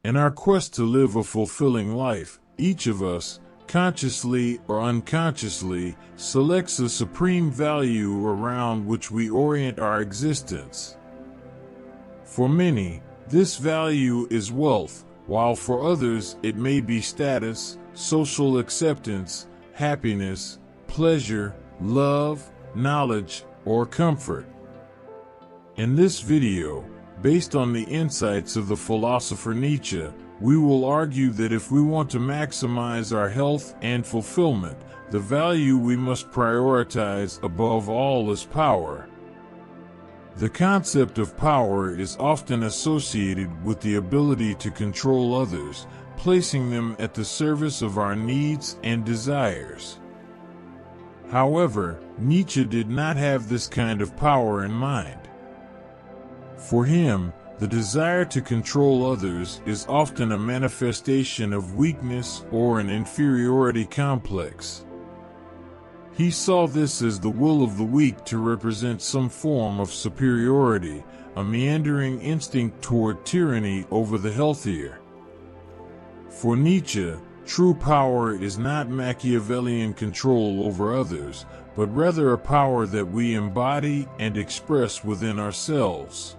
In our quest to live a fulfilling life, each of us, consciously or unconsciously, selects a supreme value around which we orient our existence. For many, this value is wealth, while for others it may be status, social acceptance, happiness, pleasure, love, knowledge, or comfort. In this video, based on the insights of the philosopher Nietzsche, we will argue that if we want to maximize our health and fulfillment, the value we must prioritize above all is power. The concept of power is often associated with the ability to control others, placing them at the service of our needs and desires. However, Nietzsche did not have this kind of power in mind. For him, the desire to control others is often a manifestation of weakness or an inferiority complex. He saw this as the will of the weak to represent some form of superiority, a meandering instinct toward tyranny over the healthier. For Nietzsche, true power is not Machiavellian control over others, but rather a power that we embody and express within ourselves.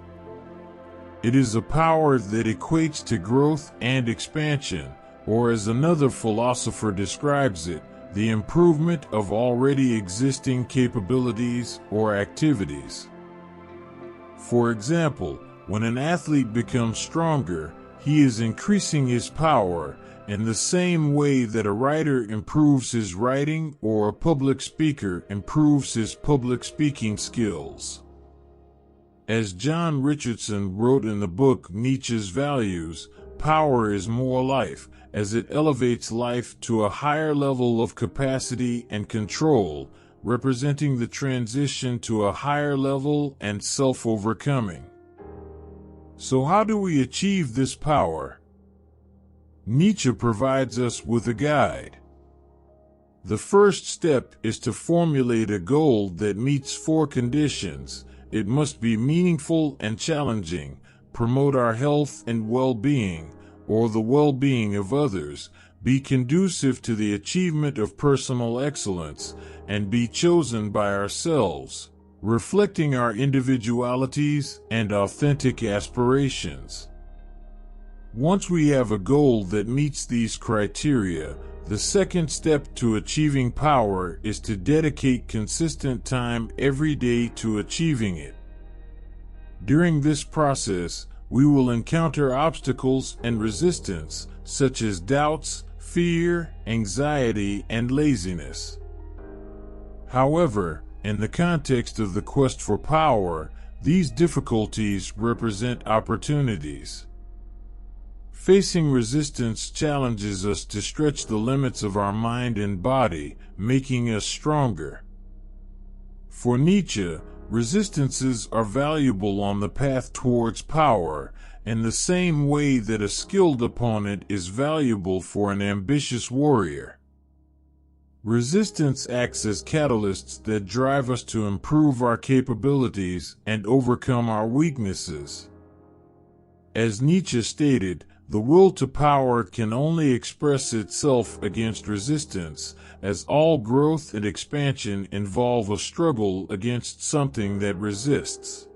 It is a power that equates to growth and expansion, or as another philosopher describes it, the improvement of already existing capabilities or activities. For example, when an athlete becomes stronger, he is increasing his power in the same way that a writer improves his writing or a public speaker improves his public speaking skills. As John Richardson wrote in the book Nietzsche's Values, power is more life, as it elevates life to a higher level of capacity and control, representing the transition to a higher level and self-overcoming. So how do we achieve this power? Nietzsche provides us with a guide. The first step is to formulate a goal that meets 4 conditions. It must be meaningful and challenging, promote our health and well-being, or the well-being of others, be conducive to the achievement of personal excellence, and be chosen by ourselves, reflecting our individualities and authentic aspirations. Once we have a goal that meets these criteria, the second step to achieving power is to dedicate consistent time every day to achieving it. During this process, we will encounter obstacles and resistance, such as doubts, fear, anxiety, and laziness. However, in the context of the quest for power, these difficulties represent opportunities. Facing resistance challenges us to stretch the limits of our mind and body, making us stronger. For Nietzsche, resistances are valuable on the path towards power, in the same way that a skilled opponent is valuable for an ambitious warrior. Resistance acts as catalysts that drive us to improve our capabilities and overcome our weaknesses. As Nietzsche stated, the will to power can only express itself against resistance, as all growth and expansion involve a struggle against something that resists.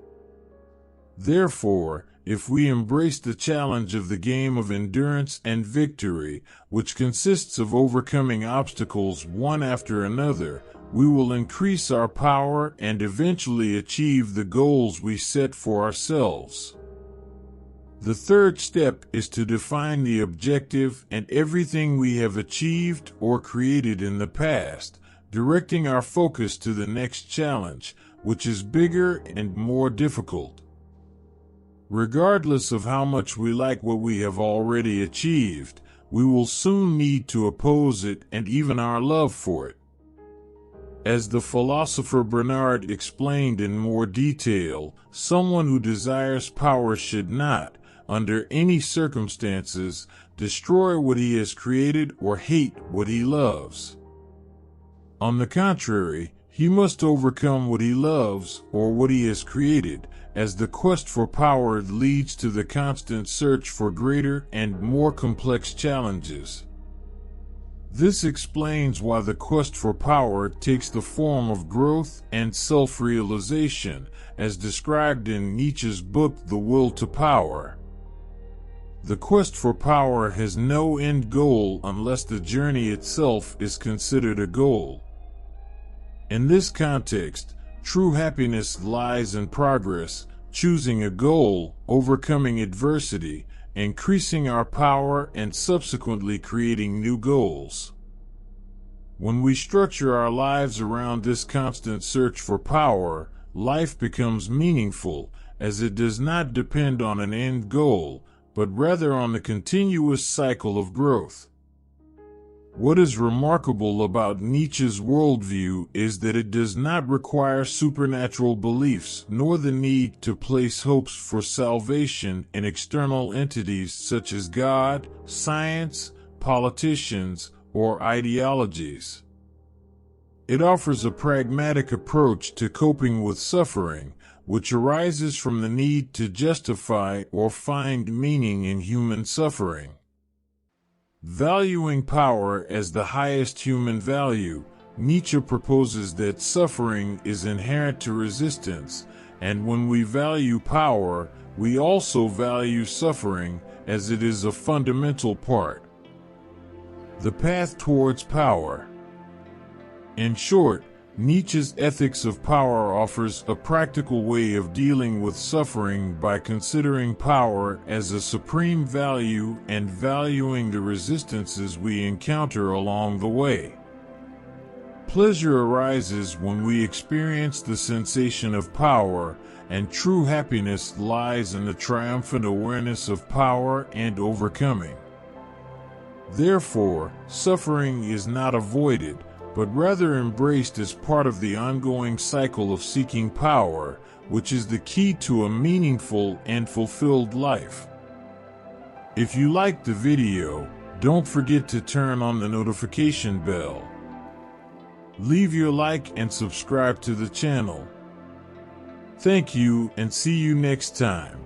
Therefore, if we embrace the challenge of the game of endurance and victory, which consists of overcoming obstacles one after another, we will increase our power and eventually achieve the goals we set for ourselves. The third step is to define the objective and everything we have achieved or created in the past, directing our focus to the next challenge, which is bigger and more difficult. Regardless of how much we like what we have already achieved, we will soon need to oppose it and even our love for it. As the philosopher Bernard explained in more detail, someone who desires power should not, under any circumstances, destroy what he has created or hate what he loves. On the contrary, He must overcome what he loves or what he has created, as the quest for power leads to the constant search for greater and more complex challenges. This explains why the quest for power takes the form of growth and self-realization, as described in Nietzsche's book The Will to Power. The quest for power has no end goal unless the journey itself is considered a goal. In this context, true happiness lies in progress, choosing a goal, overcoming adversity, increasing our power, and subsequently creating new goals. When we structure our lives around this constant search for power, life becomes meaningful, as it does not depend on an end goal, but rather on the continuous cycle of growth. What is remarkable about Nietzsche's worldview is that it does not require supernatural beliefs nor the need to place hopes for salvation in external entities such as God, science, politicians, or ideologies. It offers a pragmatic approach to coping with suffering, which arises from the need to justify or find meaning in human suffering. Valuing power as the highest human value, Nietzsche proposes that suffering is inherent to resistance, and when we value power, we also value suffering, as it is a fundamental part. The path towards power. In short, Nietzsche's ethics of power offers a practical way of dealing with suffering by considering power as a supreme value and valuing the resistances we encounter along the way. Pleasure arises when we experience the sensation of power, and true happiness lies in the triumphant awareness of power and overcoming. Therefore, suffering is not avoided, but rather embraced as part of the ongoing cycle of seeking power, which is the key to a meaningful and fulfilled life. If you liked the video, don't forget to turn on the notification bell. Leave your like and subscribe to the channel. Thank you, and see you next time.